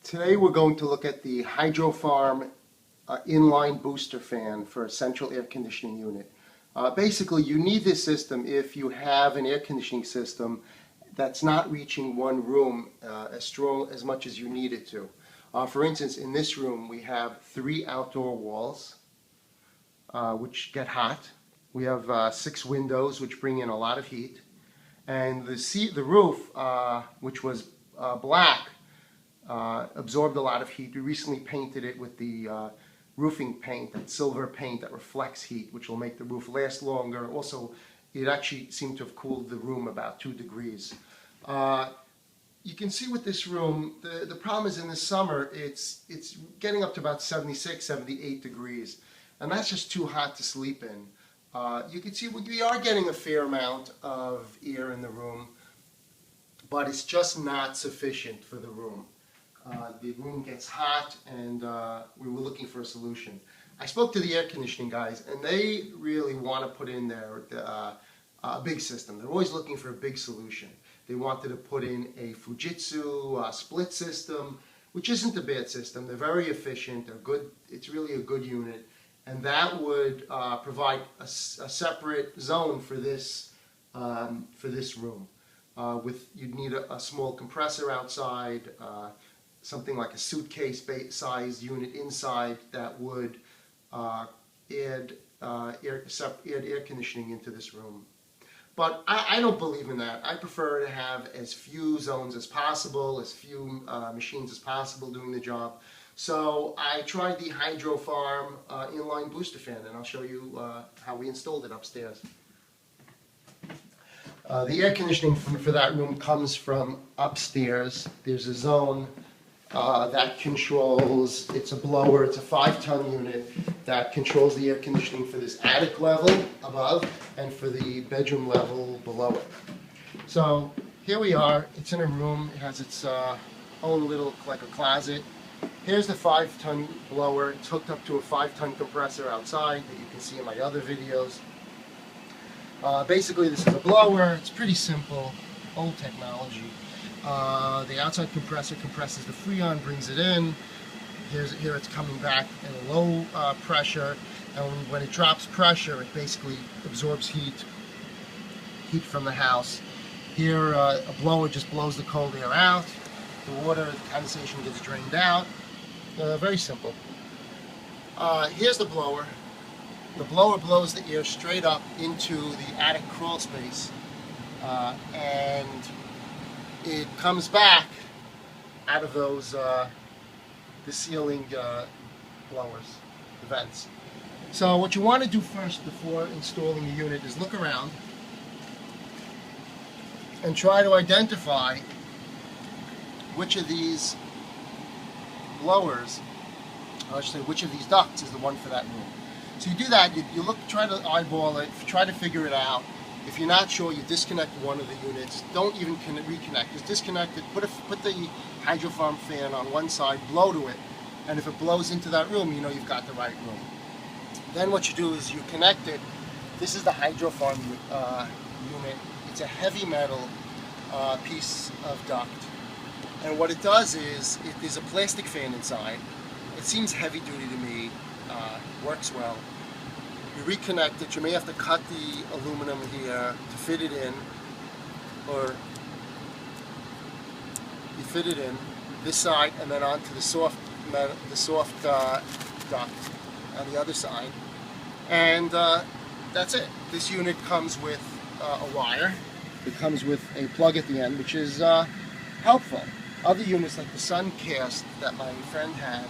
Today we're going to look at the Hydrofarm inline booster fan for a central air conditioning unit. Basically, you need this system if you have an air conditioning system that's not reaching one room as much as you need it to. For instance, in this room we have 3 outdoor walls which get hot. We have 6 windows which bring in a lot of heat, and the roof, which was black, absorbed a lot of heat. We recently painted it with the roofing paint, that silver paint that reflects heat, which will make the roof last longer. Also, it actually seemed to have cooled the room about 2 degrees. You can see with this room, the problem is in the summer, it's getting up to about 76, 78 degrees, and that's just too hot to sleep in. You can see we are getting a fair amount of air in the room, but it's just not sufficient for the room. The room gets hot, and we were looking for a solution. I spoke to the air conditioning guys, and they really want to put in a big system. They're always looking for a big solution. They wanted to put in a Fujitsu split system, which isn't a bad system. They're very efficient. They're good. It's really a good unit, and that would provide a separate zone for this room. You'd need a small compressor outside. Something like a suitcase-sized unit inside that would add air conditioning into this room. But I don't believe in that. I prefer to have as few zones as possible, as few machines as possible doing the job. So I tried the Hydrofarm inline booster fan, and I'll show you how we installed it upstairs. The air conditioning for that room comes from upstairs. There's a zone that controls, it's a blower, it's a 5-ton unit that controls the air conditioning for this attic level above and for the bedroom level below it. So here we are, it's in a room, it has its own little, like a closet. Here's the 5-ton blower, it's hooked up to a 5-ton compressor outside that you can see in my other videos. Basically this is a blower, it's pretty simple, old technology. The outside compressor compresses the Freon, brings it in. Here it's coming back at a low pressure, and when it drops pressure, it basically absorbs heat from the house. Here, a blower just blows the cold air out. The water, the condensation gets drained out. Very simple. Here's the blower. The blower blows the air straight up into the attic crawl space, and it comes back out of those the ceiling blowers, the vents. So what you want to do first before installing the unit is look around and try to identify which of these blowers, or I should say which of these ducts is the one for that room. So you do that, you look, try to eyeball it, try to figure it out. If you're not sure, you disconnect one of the units. Don't even reconnect. Just disconnect it. Put the Hydrofarm fan on one side, blow to it, and if it blows into that room, you know you've got the right room. Then what you do is you connect it. This is the Hydrofarm unit. It's a heavy metal piece of duct, and what it does is there's a plastic fan inside. It seems heavy duty to me. Works well. You reconnect it. You may have to cut the aluminum here to fit it in, or you fit it in this side and then onto the soft duct on the other side, and that's it. This unit comes with a wire. It comes with a plug at the end, which is helpful. Other units like the Suncourt that my friend had,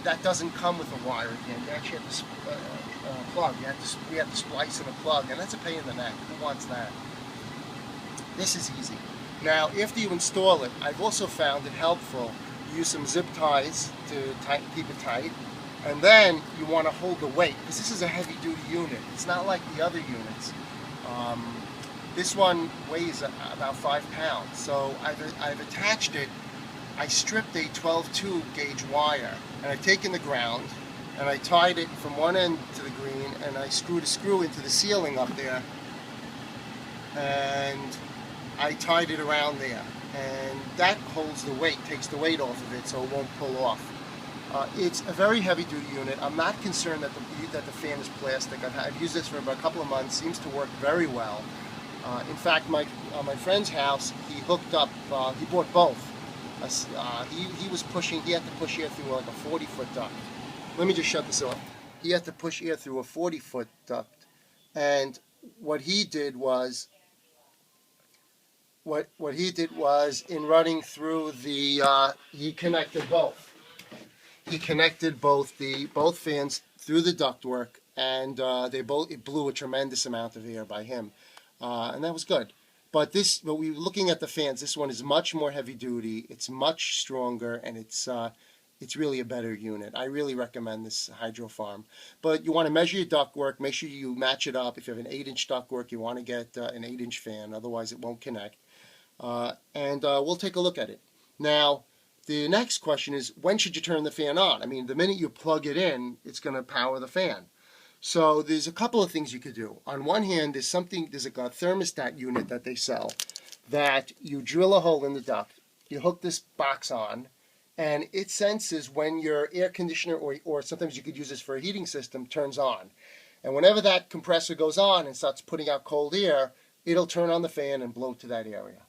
that doesn't come with a wire at the end. You actually have to plug. We have to splice in a plug, and that's a pain in the neck. Who wants that? This is easy. Now, after you install it, I've also found it helpful. You use some zip ties to keep it tight, and then you want to hold the weight, because this is a heavy-duty unit. It's not like the other units. This one weighs about 5 pounds, so I've attached it. I stripped a 12-tube gauge wire, and I've taken the ground, and I tied it from one end to the green, and I screwed a screw into the ceiling up there, and I tied it around there. and that holds the weight, takes the weight off of it so it won't pull off. It's a very heavy-duty unit. I'm not concerned that the fan is plastic. I've used this for about a couple of months. Seems to work very well. In fact, my friend's house, he hooked up. He bought both. He was pushing. He had to push air through like a 40-foot duct. Let me just shut this off. He had to push air through a 40-foot duct, and what he did was in running through the he connected both. He connected both fans through the ductwork, and it blew a tremendous amount of air by him, and that was good. But we were looking at the fans. This one is much more heavy duty. It's much stronger, and it's really a better unit. I really recommend this Hydrofarm. But you want to measure your ductwork. Make sure you match it up. If you have an 8-inch ductwork, you want to get an 8-inch fan. Otherwise, it won't connect. And we'll take a look at it. Now, the next question is, when should you turn the fan on? I mean, the minute you plug it in, it's going to power the fan. So there's a couple of things you could do. On one hand, there's a thermostat unit that they sell that you drill a hole in the duct, you hook this box on, and it senses when your air conditioner, or sometimes you could use this for a heating system, turns on. And whenever that compressor goes on and starts putting out cold air, it'll turn on the fan and blow to that area.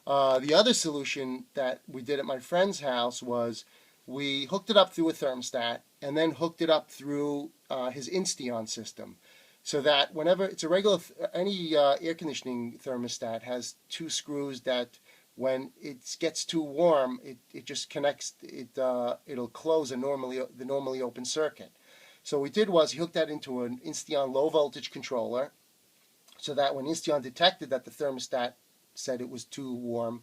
The other solution that we did at my friend's house was we hooked it up through a thermostat and then hooked it up through his Insteon system, so that whenever it's a regular, any air conditioning thermostat has 2 screws that when it gets too warm, it just connects, it'll close the normally open circuit. So what we did was he hooked that into an Insteon low voltage controller, so that when Insteon detected that the thermostat said it was too warm,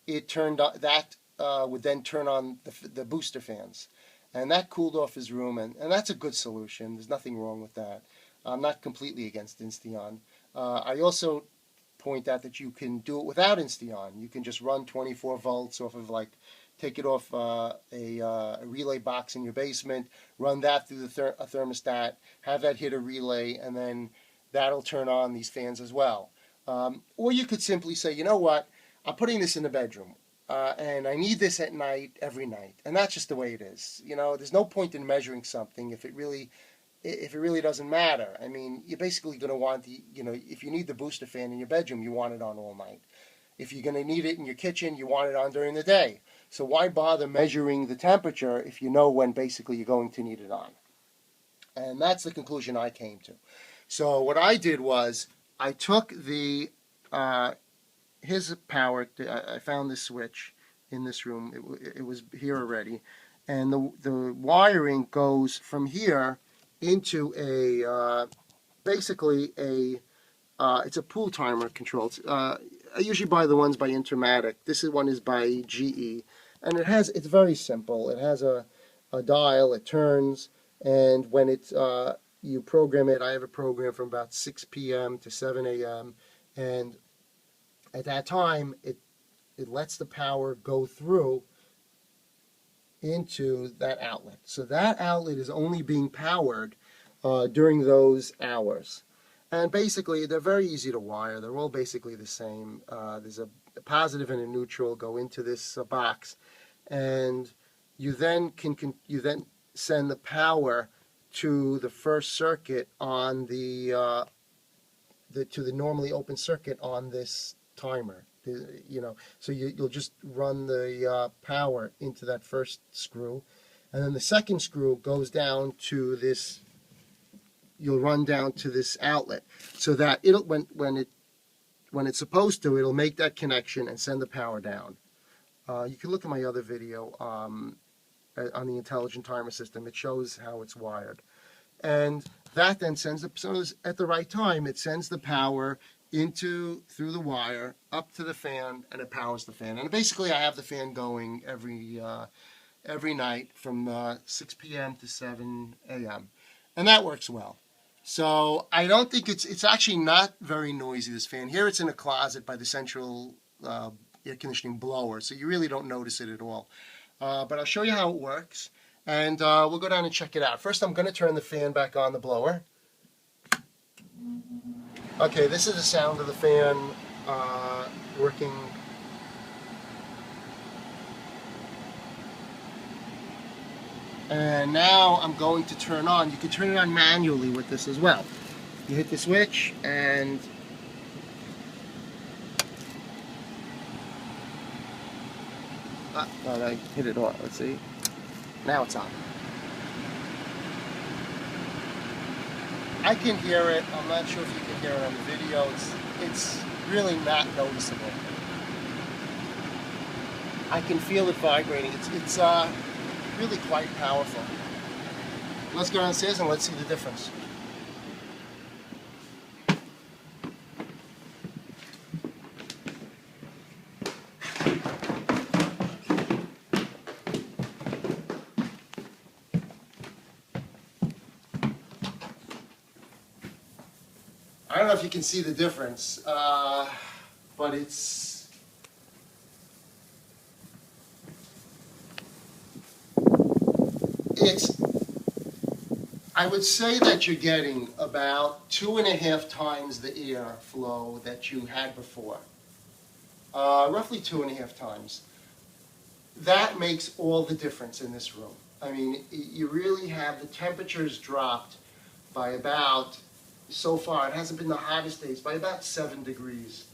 it turned on, that would then turn on the booster fans, and that cooled off his room, and that's a good solution. There's nothing wrong with that. I'm not completely against Insteon. I also point out that you can do it without Insteon. You can just run 24 volts off of, take it off a relay box in your basement, run that through a thermostat, have that hit a relay, and then that'll turn on these fans as well. Or you could simply say, you know what, I'm putting this in the bedroom, and I need this at night, every night, and that's just the way it is. You know, there's no point in measuring something if it really doesn't matter. I mean, you're basically going to want if you need the booster fan in your bedroom, you want it on all night. If you're going to need it in your kitchen, you want it on during the day. So why bother measuring the temperature if you know when basically you're going to need it on? And that's the conclusion I came to. So what I did was, I took his power. I found this switch in this room. It was here already, and the wiring goes from here into basically it's a pool timer control. I usually buy the ones by Intermatic. This one is by GE, and it's very simple. It has a dial. It turns, and when it's you program it. I have a program from about 6 p.m. to 7 a.m. and at that time it lets the power go through into that outlet. So that outlet is only being powered during those hours. And basically they're very easy to wire. They're all basically the same. There's a positive and a neutral go into this box, and you then send the power to the first circuit on to the normally open circuit on this timer. So you'll just run the power into that first screw, and then the second screw goes down to this. You'll run down to this outlet, so that when it's supposed to, it'll make that connection and send the power down. You can look at my other video on the intelligent timer system. It shows how it's wired, and that then sends at the right time. It sends the power through the wire up to the fan, and it powers the fan. And basically, I have the fan going every night from 6 p.m. to 7 a.m. and that works well. So I don't think it's actually not very noisy, this fan. Here it's in a closet by the central air conditioning blower, so you really don't notice it at all. But I'll show you how it works, and we'll go down and check it out. First, I'm going to turn the fan back on, the blower. Okay, this is the sound of the fan working And now I'm going to turn on. You can turn it on manually with this as well. You hit the switch and oh, I hit it on. Let's see. Now it's on. I can hear it. I'm not sure if you can hear it on the video. It's really not noticeable. I can feel it vibrating. It's really quite powerful. Let's go downstairs and let's see the difference. I don't know if you can see the difference, but I would say that you're getting about 2.5 times the air flow that you had before. Roughly 2.5 times. That makes all the difference in this room. I mean, you really have the temperatures dropped by about, so far, it hasn't been the hottest days, by about 7 degrees.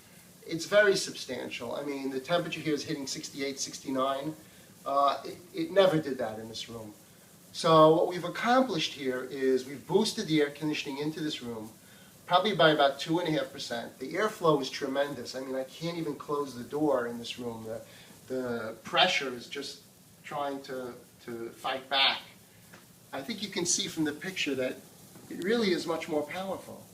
It's very substantial. I mean, the temperature here is hitting 68, 69. It never did that in this room. So what we've accomplished here is we've boosted the air conditioning into this room, probably by about 2.5%. The airflow is tremendous. I mean, I can't even close the door in this room. The pressure is just trying to fight back. I think you can see from the picture that it really is much more powerful.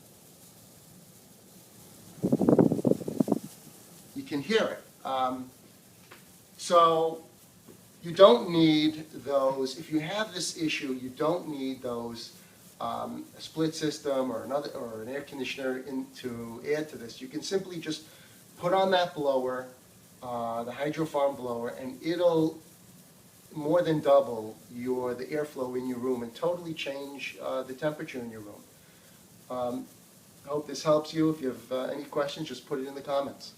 You can hear it. So you don't need those, if you have this issue, you don't need those a split system or an air conditioner to add to this. You can simply just put on that blower, the Hydrofarm blower, and it'll more than double the airflow in your room and totally change the temperature in your room. I hope this helps you. If you have any questions, just put it in the comments.